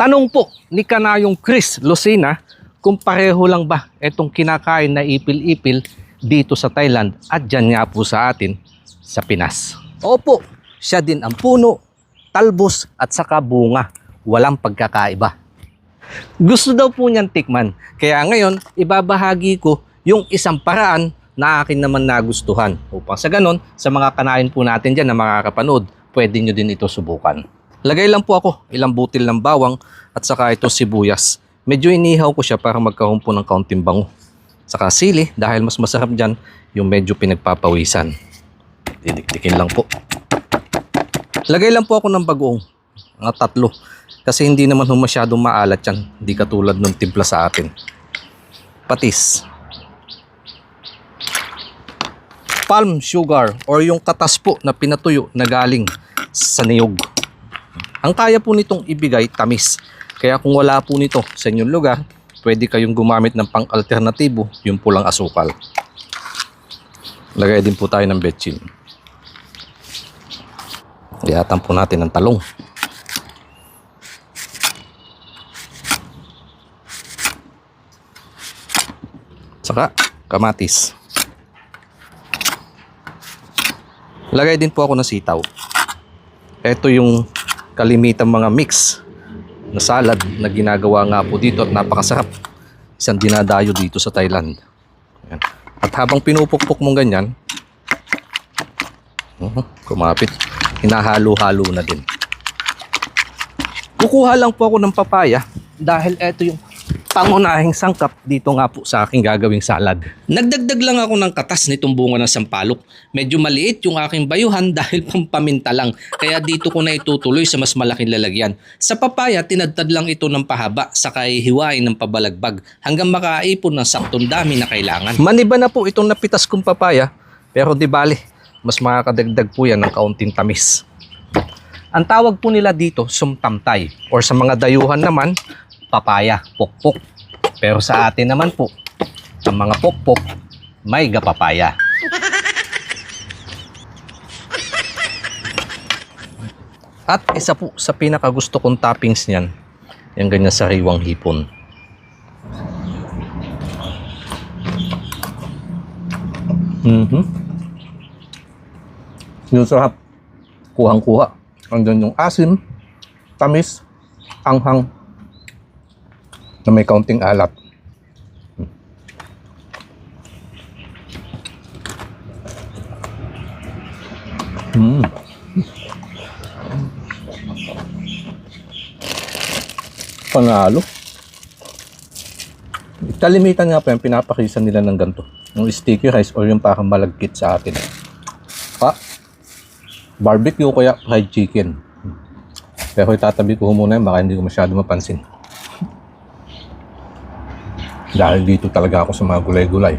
Tanong po ni Kanayong Chris Lucena kung pareho lang ba itong kinakain na ipil-ipil dito sa Thailand at dyan nga po sa atin sa Pinas. Opo, siya din ang puno, talbos at saka bunga. Walang pagkakaiba. Gusto daw po niyang tikman. Kaya ngayon, ibabahagi ko yung isang paraan na akin naman nagustuhan. Upang sa ganon, sa mga kanain po natin dyan na makakapanood, pwede nyo din ito subukan. Lagay lang po ako ilang butil ng bawang at saka ito sibuyas. Medyo inihaw ko siya para magkaroon po ng kaunting bango. Saka sili dahil mas masarap dyan yung medyo pinagpapawisan. Didikdikin lang po. Lagay lang po ako ng bagoong. Mga 3. Kasi hindi naman masyadong maalat yan. Hindi katulad ng timpla sa atin. Patis. Palm sugar or yung katas po na pinatuyo na galing sa niyog. Ang kaya po nitong ibigay tamis. Kaya kung wala po nito sa inyong lugar, pwede kayong gumamit ng pang-alternatibo, yung pulang asukal. Lagay din po tayo ng betchin. Iatan po natin ng talong. Saka kamatis. Lagay din po ako ng sitaw. Ito yung kalimitang mga mix na salad na ginagawa nga po dito at napakasarap. Isang dinadayo dito sa Thailand. Ayan. At habang pinupukpok mong ganyan, kumapit, hinahalo-halo na din. Kukuha lang po ako ng papaya dahil ito yung pangunahing sangkap dito nga po sa aking gagawing salad. Nagdagdag lang ako ng katas nitong bunga ng sampalok. Medyo maliit yung aking bayuhan dahil pampaminta lang. Kaya dito ko na itutuloy sa mas malaking lalagyan. Sa papaya, tinadtad lang ito ng pahaba saka hiwain ng pabalagbag hanggang makaipon ng saktong dami na kailangan. Maniba na po itong napitas kong papaya pero di bali, mas makakadagdag po yan ng kaunting tamis. Ang tawag po nila dito, sumtamtay or sa mga dayuhan naman, papaya, pokpok. Pero sa atin naman po, ang mga pokpok, may gapapaya. At isa po sa pinakagusto kong toppings niyan, yung ganyan sariwang hipon. Yung sarap, kuhang-kuha. Andun yung asim, tamis, anghang, na may kaunting alat. Panalo. Kalimitan nga po yung pinapakisan nila ng ganito. Yung sticky rice or yung parang malagkit sa atin. Barbecue kaya fried chicken. Pero itatabi ko muna yun, baka hindi ko masyado mapansin. Dahil dito talaga ako sa mga gulay-gulay.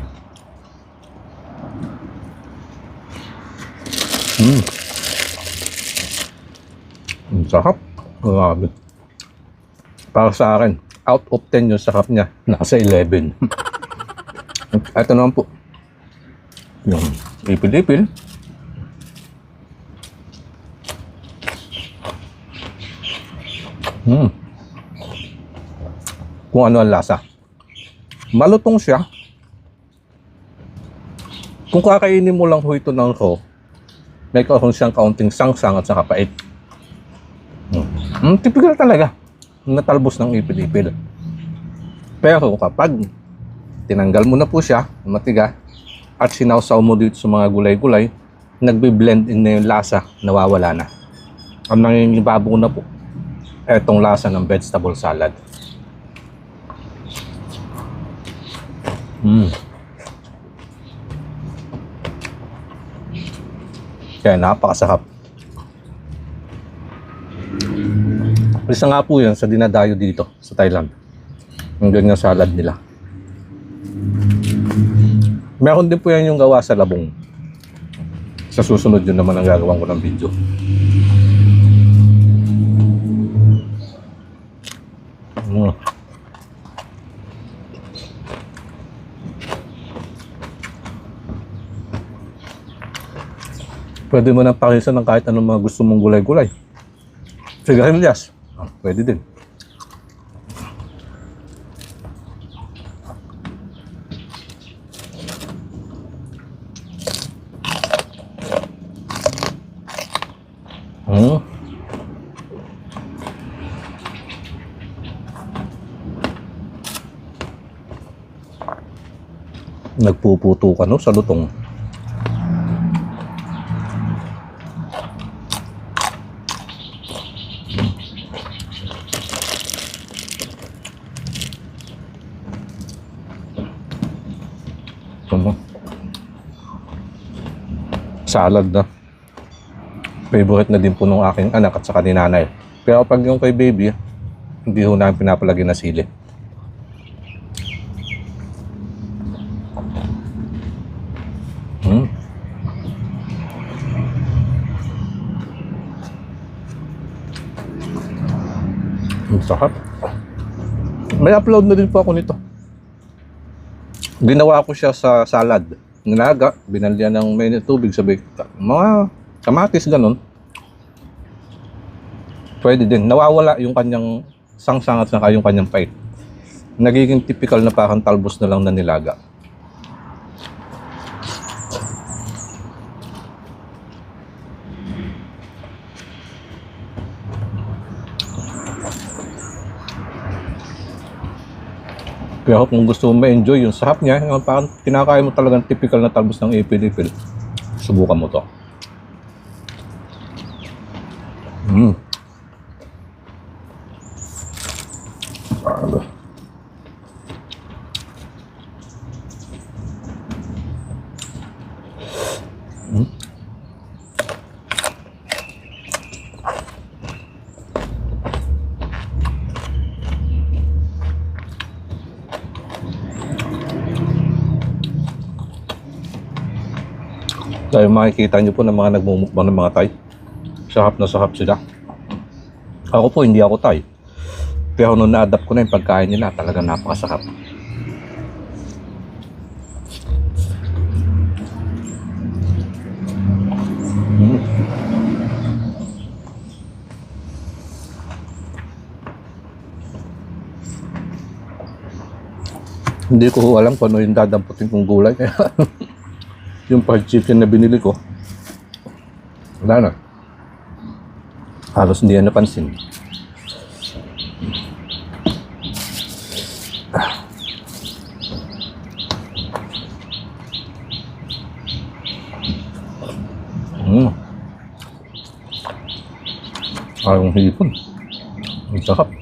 Ang sarap. Grabe. Para sa akin, out of 10 yung sarap niya. Nasa 11. Ito naman po. Yung ipil-ipil. Kung ano ang lasa. Malutong siya. Kung kakainin mo lang ho ito ng raw, may karoon siyang kaunting sangsang at saka pait. Typical talaga. Natalbos ng ipil-ipil. Pero kapag tinanggal mo na po siya, matiga, at sinawsaw mo dito sa mga gulay-gulay, nagbe-blend in na yung lasa, nawawala na. Ang nangingibabaw na po, etong lasa ng vegetable salad. Kaya napakasarap. Isa nga po yan sa dinadayo dito sa Thailand. Ang ganyan salad nila. Meron din po yan yung gawa sa labong. Sa susunod yun naman ang gagawin ko ng video. Pwede mo nang pakisan ng kahit anong mga gusto mong gulay-gulay. Sigarilyas. Pwede din. Nagpuputo ka no sa lutong. Salad na. Favorite na din po ng aking anak at saka ni nanay. Pero pag yung kay baby, hindi ho namin pinapalagay na sili. Ang sarap. May upload na din po ako nito. Ginawa ko siya sa salad. Nilaga, binalyan ng mainit tubig, sabi, mga kamatis, ganun. Pwede din. Nawawala yung kanyang sangsang at saka yung kanyang pait. Nagiging typical na parang talbos na lang na nilaga. Kaya kung gusto mo ma-enjoy yung sarap niya, yung parang kinakain mo talagang typical na talbos ng ipil-ipil, subukan mo to. Dahil makikita nyo po ng mga nagmumukbang ng mga Thai, sarap na sarap sila. Ako po, hindi ako Thai. Pero nung na-adapt ko na yung pagkain nila, talaga napakasarap. Hindi ko alam kung ano yung dadamputin kong gulay. Yung fried chicken na binili ko, wala na. Halos hindi yan napansin. Parang hipon. Ang sarap.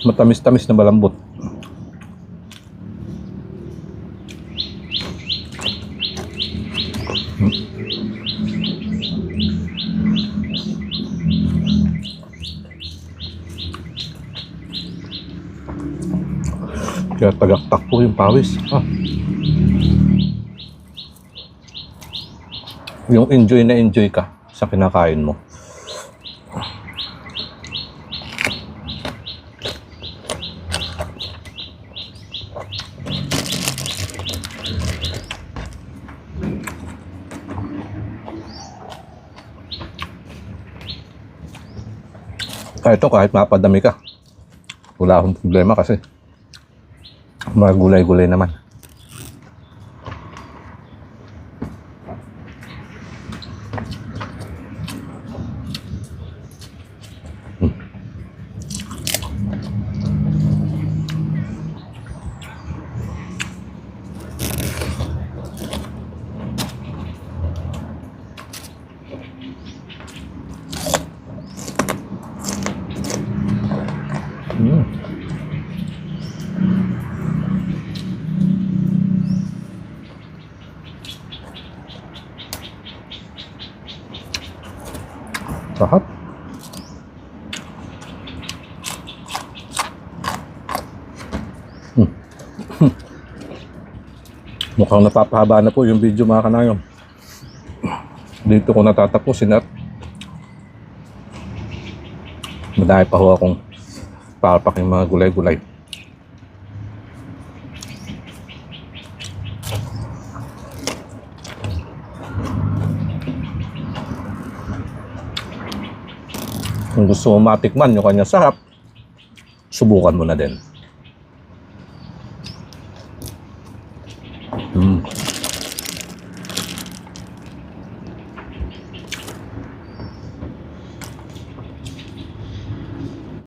Matamis-tamis na malambot. Kaya tagaktak po yung pawis. Yung enjoy na enjoy ka sa kinakain mo. Ito kahit mapadami ka, wala akong problema kasi mga gulay-gulay naman. Sarap. Mukhang napapahaba na po yung video mga kanayon. Dito ko natatapusin at madami pa ho akong papaking mga gulay-gulay. Kung gusto mo matikman yung kanya sarap, subukan mo na din.